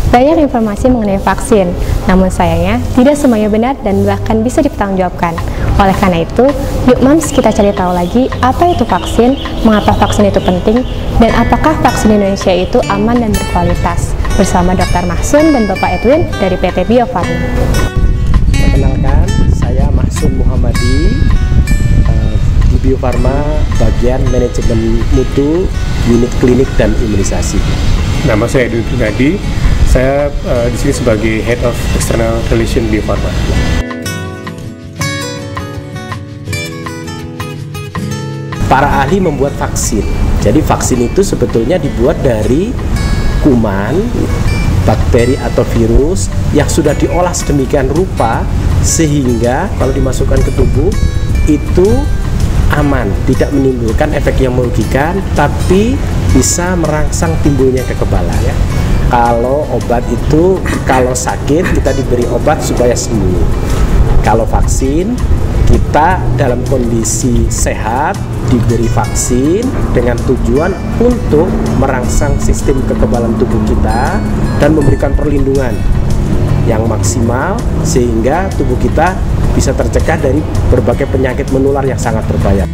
banyak informasi mengenai vaksin, namun sayangnya tidak semuanya benar dan bahkan bisa dipertanggungjawabkan. Oleh karena itu, yuk Mams kita cari tahu lagi apa itu vaksin, mengapa vaksin itu penting, dan apakah vaksin Indonesia itu aman dan berkualitas. Bersama Dr. Mahsun dan Bapak Edwin dari PT Bio Farma. Perkenalkan, saya Mahsun Muhammadi di Bio Farma, bagian manajemen mutu, unit klinik dan imunisasi. Nama saya Edwin Pribadi. Saya di sini sebagai Head of External Relation Bio Farma. Para ahli membuat vaksin. Jadi vaksin itu sebetulnya dibuat dari kuman, bakteri atau virus yang sudah diolah sedemikian rupa sehingga kalau dimasukkan ke tubuh itu aman, tidak menimbulkan efek yang merugikan, tapi bisa merangsang timbulnya kekebalan. Ya. Kalau obat itu, kalau sakit kita diberi obat supaya sembuh. Kalau vaksin, kita dalam kondisi sehat diberi vaksin dengan tujuan untuk merangsang sistem kekebalan tubuh kita dan memberikan perlindungan yang maksimal sehingga tubuh kita bisa tercegah dari berbagai penyakit menular yang sangat berbahaya.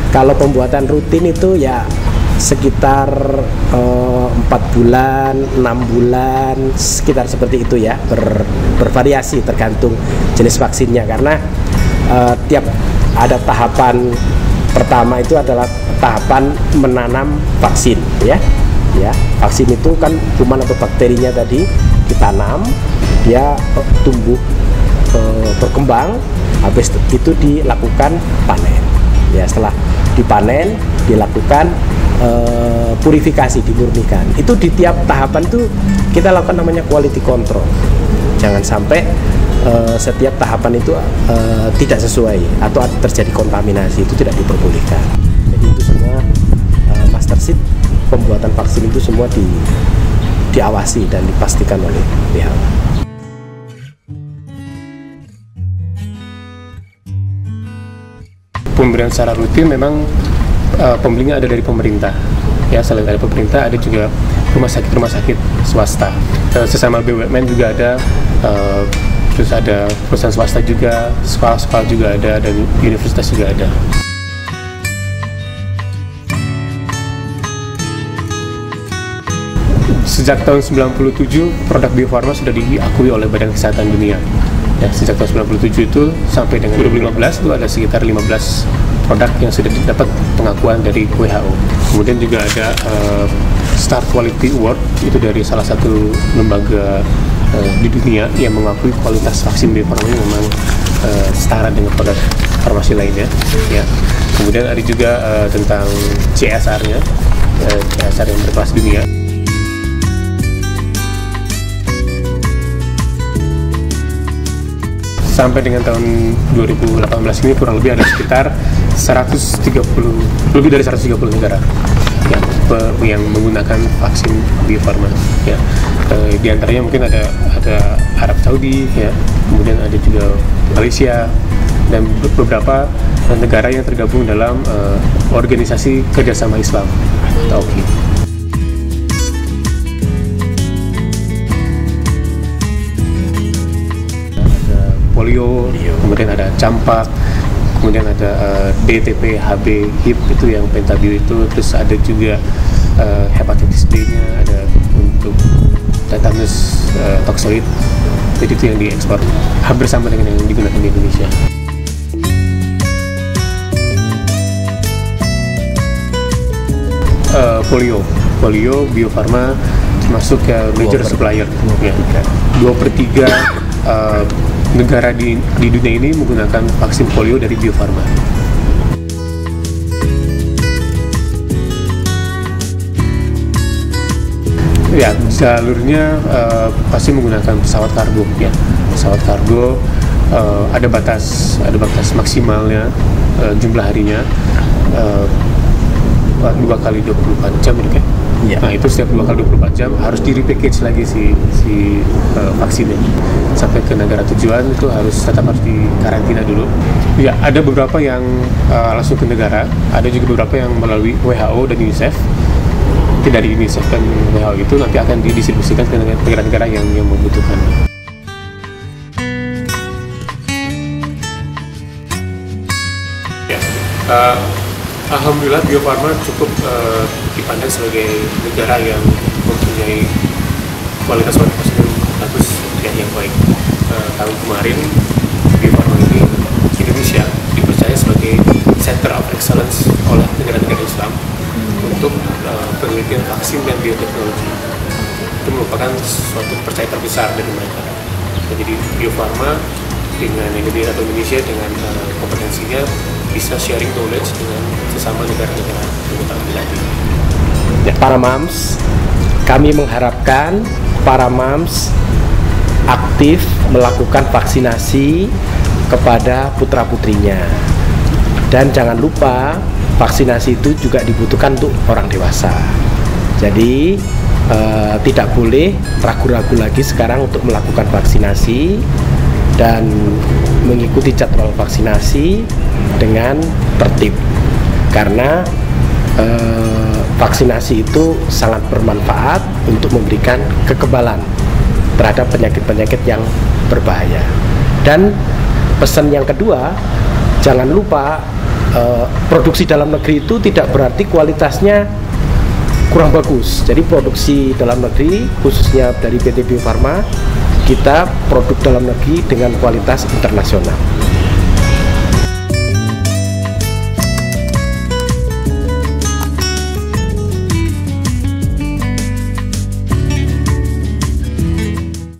Kalau pembuatan rutin itu ya sekitar 4 bulan, 6 bulan, sekitar seperti itu ya, bervariasi tergantung jenis vaksinnya karena tiap ada tahapan pertama itu adalah tahapan menanam vaksin ya. Vaksin itu kan kuman atau bakterinya tadi ditanam, dia tumbuh berkembang, habis itu dilakukan panen. Ya, setelah dipanen dilakukan purifikasi, dimurnikan. Itu di tiap tahapan tuh kita lakukan namanya quality control. Jangan sampai setiap tahapan itu tidak sesuai atau terjadi kontaminasi, itu tidak diperbolehkan. Jadi itu semua master sheet pembuatan vaksin itu semua diawasi dan dipastikan oleh WHO. Pemberian secara rutin memang pembelinya ada dari pemerintah. Ya, selain dari pemerintah ada juga rumah sakit swasta. Sesama BUMN juga ada, terus ada perusahaan swasta juga, sekolah-sekolah juga ada, dan universitas juga ada. Sejak tahun 97, produk Bio Farma sudah diakui oleh Badan Kesehatan Dunia. Ya, sejak tahun 97 itu sampai dengan 2015 itu ada sekitar 15 produk yang sudah dapat pengakuan dari WHO. Kemudian juga ada Star Quality Award, itu dari salah satu lembaga di dunia yang mengakui kualitas vaksin Bio Farma ini memang setara dengan produk farmasi lainnya. Ya. Kemudian ada juga tentang CSR-nya, CSR yang berkelas dunia. Sampai dengan tahun 2018 ini kurang lebih ada sekitar lebih dari 130 negara yang menggunakan vaksin Bio Farma. Ya. Di antaranya mungkin ada Arab Saudi, ya. Kemudian ada juga Malaysia dan beberapa negara yang tergabung dalam organisasi kerjasama Islam atau OKI. Polio, kemudian ada campak, kemudian ada DTP, HB, HIP itu yang pentabio itu, terus ada juga hepatitis B-nya, ada untuk tetanus toksoid, jadi itu yang diekspor hampir sama dengan yang digunakan di Indonesia. Polio Bio Farma termasuk major supplier, ya. 2/3 negara di dunia ini menggunakan vaksin polio dari Bio Farma. Ya, jalurnya pasti menggunakan pesawat kargo, ya. Pesawat kargo ada batas maksimalnya jumlah harinya 2 kali 24 jam, ya. Iya. Nah itu setiap 2 kali 24 jam harus di repackage lagi si vaksinnya sampai ke negara tujuan, itu harus di karantina dulu. Ya, ada beberapa yang langsung ke negara, ada juga beberapa yang melalui WHO dan UNICEF. Nanti dari UNICEF dan WHO itu nanti akan didistribusikan ke negara-negara yang membutuhkan. Ya, alhamdulillah Bio Farma cukup dipandang sebagai negara yang mempunyai kualitas vaksin bagus dan yang baik. Tahun kemarin Bio Farma ini Indonesia dipercaya sebagai Center of Excellence oleh negara-negara Islam untuk penelitian vaksin dan bioteknologi. Itu merupakan suatu kepercayaan terbesar dari mereka. Jadi Bio Farma dengan Indonesia dengan kompetensinya bisa sharing knowledge dengan sesama negara-negara anggota lain. Ya, para mams, kami mengharapkan para mams aktif melakukan vaksinasi kepada putra-putrinya. Dan jangan lupa vaksinasi itu juga dibutuhkan untuk orang dewasa. Jadi tidak boleh ragu-ragu lagi sekarang untuk melakukan vaksinasi dan mengikuti jadwal vaksinasi dengan tertib, karena vaksinasi itu sangat bermanfaat untuk memberikan kekebalan terhadap penyakit-penyakit yang berbahaya. Dan pesan yang kedua, jangan lupa produksi dalam negeri itu tidak berarti kualitasnya kurang bagus. Jadi produksi dalam negeri, khususnya dari PT Bio Farma, kita produk dalam negeri dengan kualitas internasional.